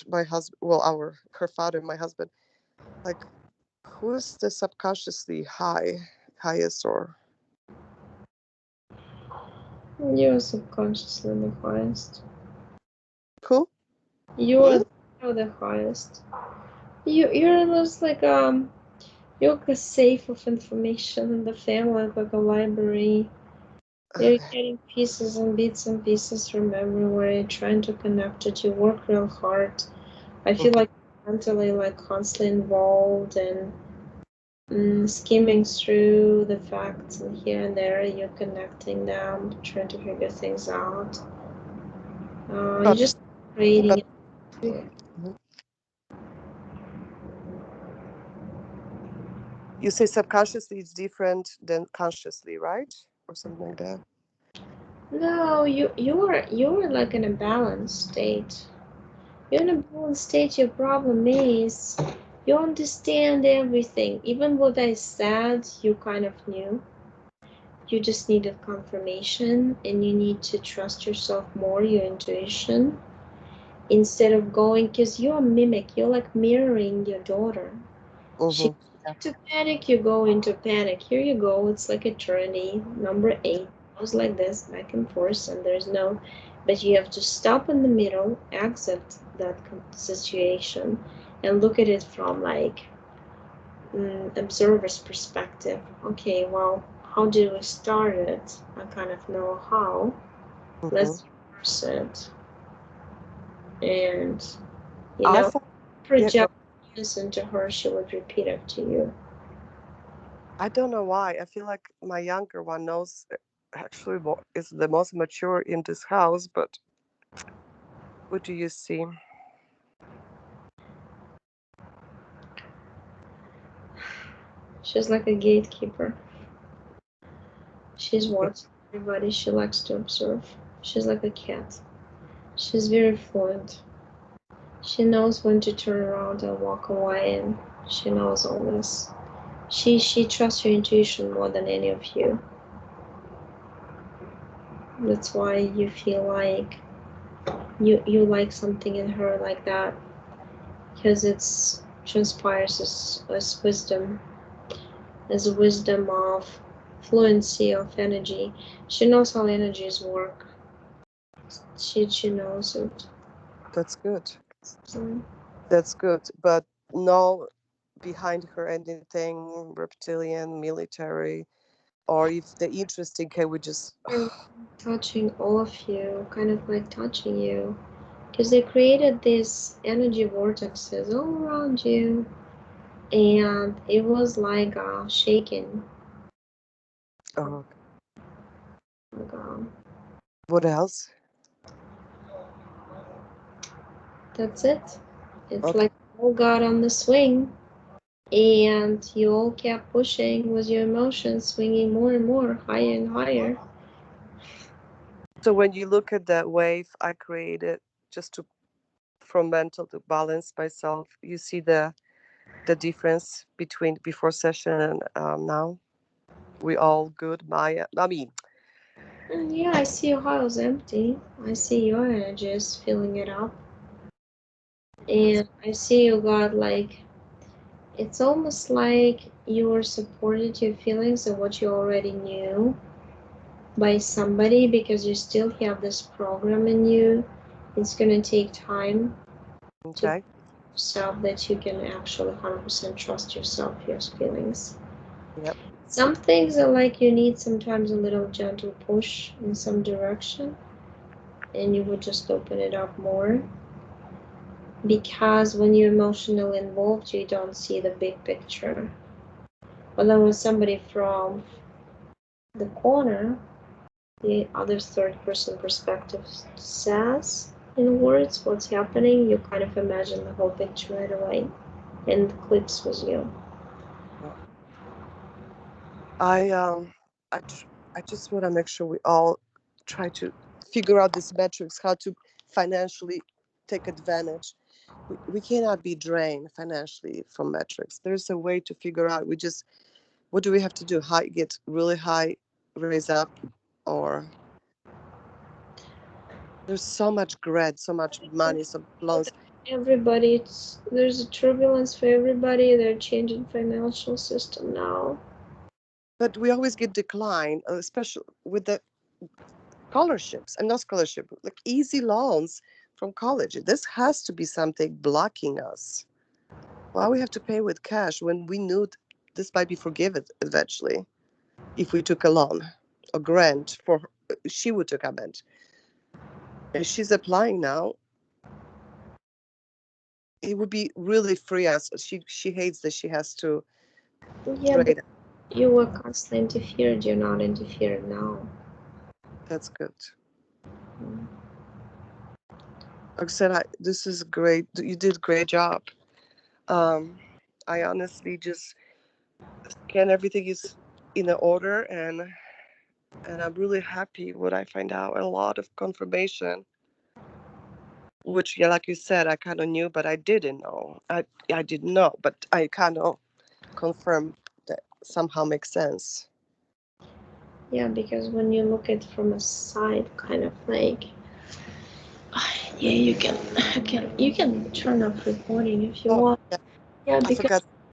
my husband, well, our her father and my husband, like who's the subconsciously highest or you're subconsciously the highest. who? You're Me? you're the highest. You're just like you're like a safe of information in the family, like a library. You're getting pieces and bits and pieces from everywhere. You're trying to connect it. You work real hard. I feel like mentally like constantly involved and skimming through the facts, and here and there you're connecting them, trying to figure things out. You're But just creating. but Mhm. You say subconsciously is different than consciously, right? Or something like that. No, you're like in a balanced state. You're in a balanced state. Your problem is you understand everything. Even what I said, you kind of knew. You just needed confirmation, and you need to trust yourself more, your intuition, instead of going, because you're a mimic. You're like mirroring your daughter. She Mm-hmm. goes into panic, you go into panic. Here you go. It's like a journey. Number 8 goes like this, back and forth, and there's no. But you have to stop in the middle, accept that situation, and look at it from like observer's perspective. Okay, well, how did we start it? I kind of know how. Mm-hmm. Let's reverse it, and I thought, yeah, project this into her. She would repeat it to you. I don't know why. I feel like my younger one knows actually is the most mature in this house, but what do you see? She's like a gatekeeper. She's watching everybody. She likes to observe. She's like a cat. She's very fluent. She knows when to turn around and walk away, and she knows all this. She trusts your intuition more than any of you. That's why you feel like you like something in her like that, because it's transpires as wisdom, as a wisdom of fluency of energy. She knows how energies work. She knows it. That's good. So, That's good. But no behind her anything reptilian, military, or if the interesting, can we just touching all of you, kind of like touching you, because they created these energy vortexes all around you, and it was like shaking. oh, Like, what else? that's it. It's Okay. like all got on the swing, and you all kept pushing with your emotions, swinging more and more, higher and higher. So when you look at that wave I created just to from mental to balance myself, you see the difference between before session and now. We all good, Maya. I mean, And yeah, I see your house empty. I see your energies filling it up, that's and I see you got like it's almost like you were supported your feelings of what you already knew by somebody because you still have this program in you. It's going to take time to okay. yourself that you can actually 100% trust yourself, your feelings. Yep. Some things are like you need sometimes a little gentle push in some direction, and you would just open it up more because when you're emotionally involved, you don't see the big picture. But then when somebody from the corner, the other third person perspective says in words what's happening, you kind of imagine the whole picture right away and clicks with you. Yeah. I um I tr- I just want to make sure we all try to figure out this metrics, how to financially take advantage. We cannot be drained financially from metrics. There's a way to figure out. We just what do we have to do? High, get really high, raise up, or there's so much grid, so much money, so much loans. Everybody, there's a turbulence for everybody. They're changing financial system now. But we always get decline, especially with the scholarships and not scholarship, like easy loans from college. This has to be something blocking us. Why we have to pay with cash when we knew this might be forgiven eventually if we took a loan? a grant for her. She would recommend, and she's applying now. It would be really free as she hates that she has to Yeah, but trade. you were constantly interfered. You're not interfered now. That's good. Mm. Like I said, this is great. You did a great job. I honestly just scan everything is in order, and I'm really happy when I find out a lot of confirmation, which, yeah, like you said, I kind of knew, but I didn't know. I didn't know, but I kind of confirmed that somehow makes sense. Yeah, because when you look at from a side, kind of like, yeah, you can turn off recording if you Oh, want. yeah, Yeah, I because forgot.